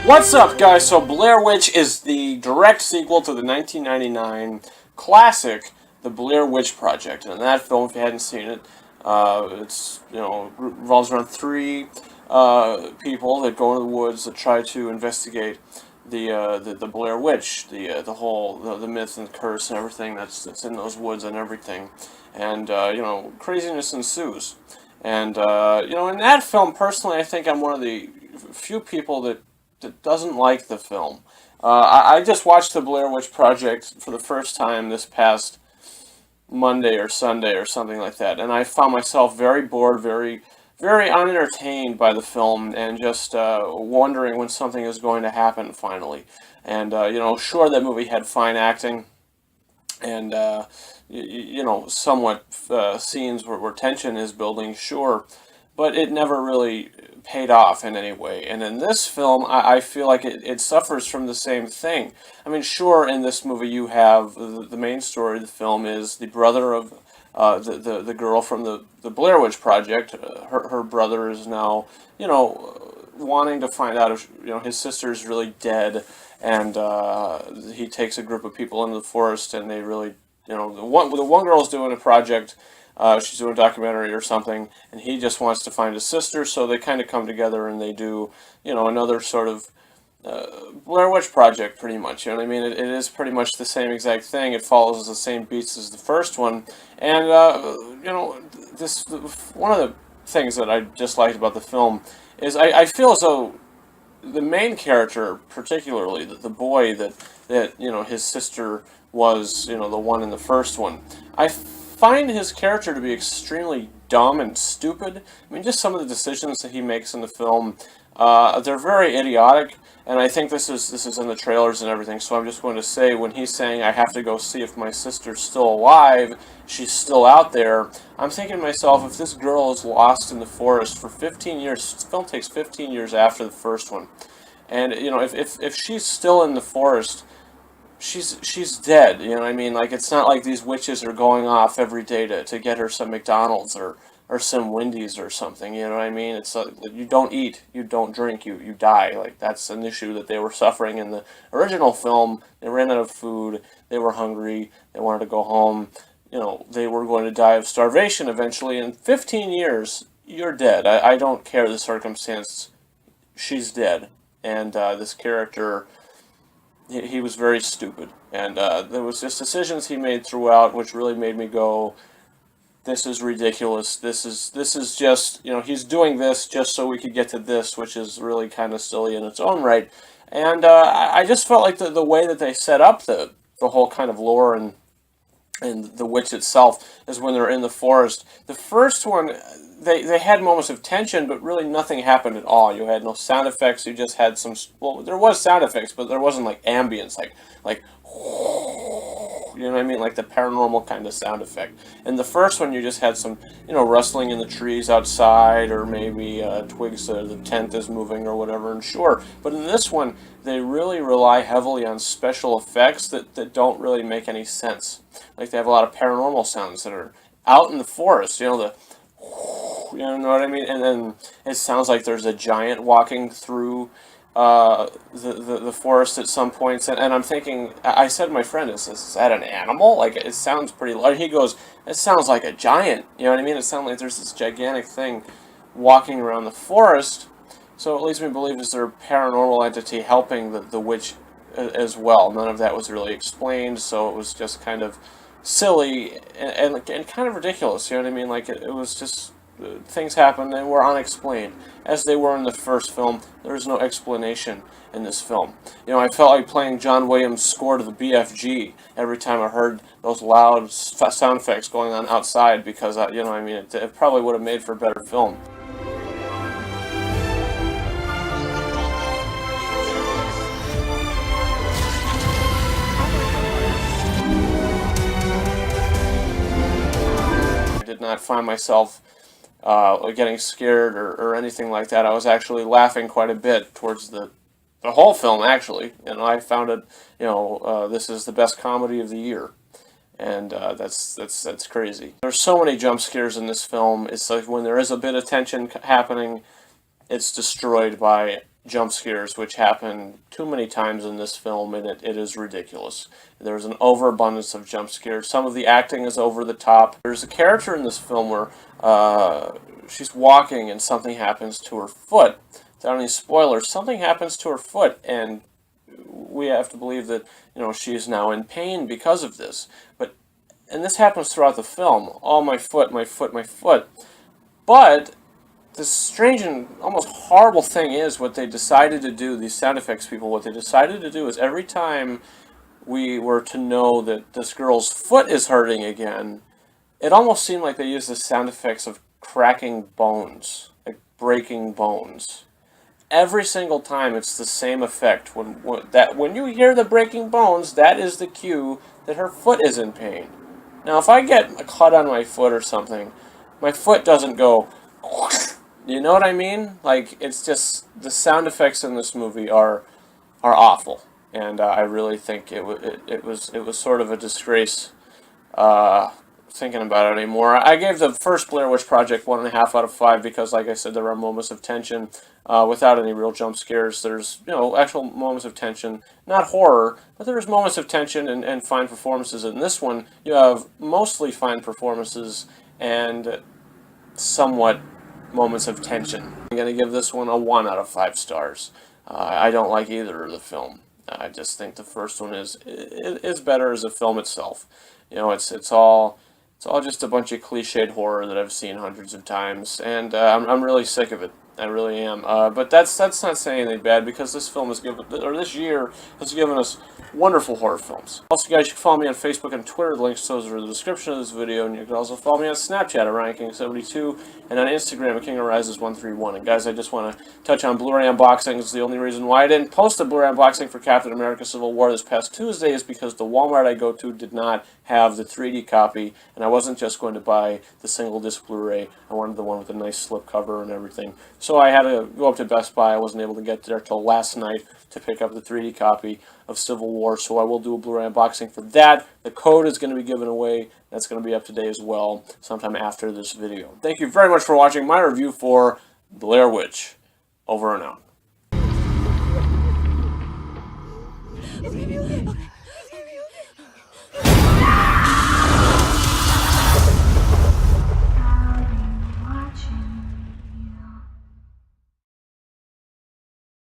What's up, guys? So Blair Witch is the direct sequel to the 1999 classic, The Blair Witch Project. And in that film, if you hadn't seen it, it's revolves around three people that go into the woods that try to investigate the Blair Witch, the whole the myth and curse and everything that's in those woods and everything, and craziness ensues. And in that film, personally, I think I'm one of the few people that doesn't like the film. I just watched the Blair Witch Project for the first time this past Monday or Sunday or something like that, and I found myself very bored, very unentertained by the film, and just wondering when something is going to happen finally. And sure, that movie had fine acting, and somewhat scenes where tension is building, sure, but it never really paid off in any way. And in this film, I feel like it suffers from the same thing. I mean, sure, in this movie you have the main story of the film is the brother of the girl from the Blair Witch Project. Her brother is now, wanting to find out if, his sister's really dead, and he takes a group of people into the forest, and they really, the one girl's doing a project. She's doing a documentary or something, and he just wants to find his sister, so they kind of come together and they do, another sort of Blair Witch Project, pretty much. You know what I mean? It is pretty much the same exact thing. It follows the same beats as the first one, and this one of the things that I just liked about the film is I feel as though the main character, particularly the boy that his sister was, the one in the first one, I find his character to be extremely dumb and stupid. I mean, just some of the decisions that he makes in the film, they're very idiotic, and I think this is in the trailers and everything, so I'm just going to say, when he's saying, I have to go see if my sister's still alive, she's still out there, I'm thinking to myself, if this girl is lost in the forest for 15 years, the film takes 15 years after the first one, and, if she's still in the forest, she's dead, you know what I mean? Like, it's not like these witches are going off every day to get her some McDonald's or some Wendy's or something, you know what I mean? It's like, you don't eat, you don't drink, you die. Like, that's an issue that they were suffering in the original film. They ran out of food, they were hungry, they wanted to go home, they were going to die of starvation eventually. In 15 years, you're dead. I don't care the circumstance, she's dead. And this character, he was very stupid, and there was just decisions he made throughout which really made me go, this is ridiculous, this is just, he's doing this just so we could get to this, which is really kind of silly in its own right. And I just felt like the way that they set up the whole kind of lore and the witch itself is when they're in the forest. The first one, they had moments of tension, but really nothing happened at all. You had no sound effects. You just had some. Well, there was sound effects, but there wasn't like ambience, like you know what I mean, like the paranormal kind of sound effect. In the first one, you just had some, rustling in the trees outside, or maybe twigs. The tent is moving or whatever. And sure, but in this one, they really rely heavily on special effects that don't really make any sense. Like, they have a lot of paranormal sounds that are out in the forest. You know what I mean? And then it sounds like there's a giant walking through the forest at some points. And I'm thinking, I said to my friend, is that an animal? Like, it sounds pretty large. He goes, it sounds like a giant. You know what I mean? It sounds like there's this gigantic thing walking around the forest. So it leads me to believe, is there a paranormal entity helping the witch as well? None of that was really explained, so it was just kind of silly and kind of ridiculous, you know what I mean? Like, it was just, things happened and were unexplained. As they were in the first film, there was no explanation in this film. I felt like playing John Williams' score to the BFG every time I heard those loud sound effects going on outside, because, it probably would have made for a better film. Did not find myself getting scared or anything like that. I was actually laughing quite a bit towards the whole film, actually. I found it, this is the best comedy of the year. And that's crazy. There's so many jump scares in this film. It's like when there is a bit of tension happening, it's destroyed by jump scares, which happen too many times in this film, and it is ridiculous. There's an overabundance of jump scares. Some of the acting is over the top. There's a character in this film where she's walking and something happens to her foot. Without any spoilers, something happens to her foot, and we have to believe that, you know, she is now in pain because of this. And this happens throughout the film. Oh, my foot, my foot, my foot. But the strange and almost horrible thing is what they decided to do, these sound effects people, what they decided to do is every time we were to know that this girl's foot is hurting again, it almost seemed like they used the sound effects of cracking bones, like breaking bones. Every single time it's the same effect. When you hear the breaking bones, that is the cue that her foot is in pain. Now, if I get a cut on my foot or something, my foot doesn't go, you know what I mean? Like, it's just, the sound effects in this movie are awful. And I really think it was sort of a disgrace thinking about it anymore. I gave the first Blair Witch Project 1.5 out of 5 because, like I said, there are moments of tension without any real jump scares. There's, you know, actual moments of tension, not horror, but there's moments of tension and fine performances. In this one, you have mostly fine performances and somewhat moments of tension. I'm going to give this one a 1 out of 5 stars. I don't like either of the film. I just think the first one is better as a film itself. You know, it's all just a bunch of cliched horror that I've seen hundreds of times, and I'm really sick of it. I really am. But that's not saying anything bad, because this film has given, or this year has given us wonderful horror films. Also, guys, you can follow me on Facebook and Twitter. The links to those are in the description of this video, and you can also follow me on Snapchat at RyanKing72 and on Instagram at KingOfRises131. And guys, I just want to touch on Blu-ray unboxings. It's the only reason why I didn't post a Blu-ray unboxing for Captain America: Civil War this past Tuesday is because the Walmart I go to did not have the 3D copy, and I wasn't just going to buy the single disc Blu-ray. I wanted the one with a nice slipcover and everything. So I had to go up to Best Buy. I wasn't able to get there till last night to pick up the 3D copy of Civil War, so I will do a Blu-ray unboxing for that. The code is going to be given away. That's going to be up today as well, sometime after this video. Thank you very much for watching my review for Blair Witch. Over and out.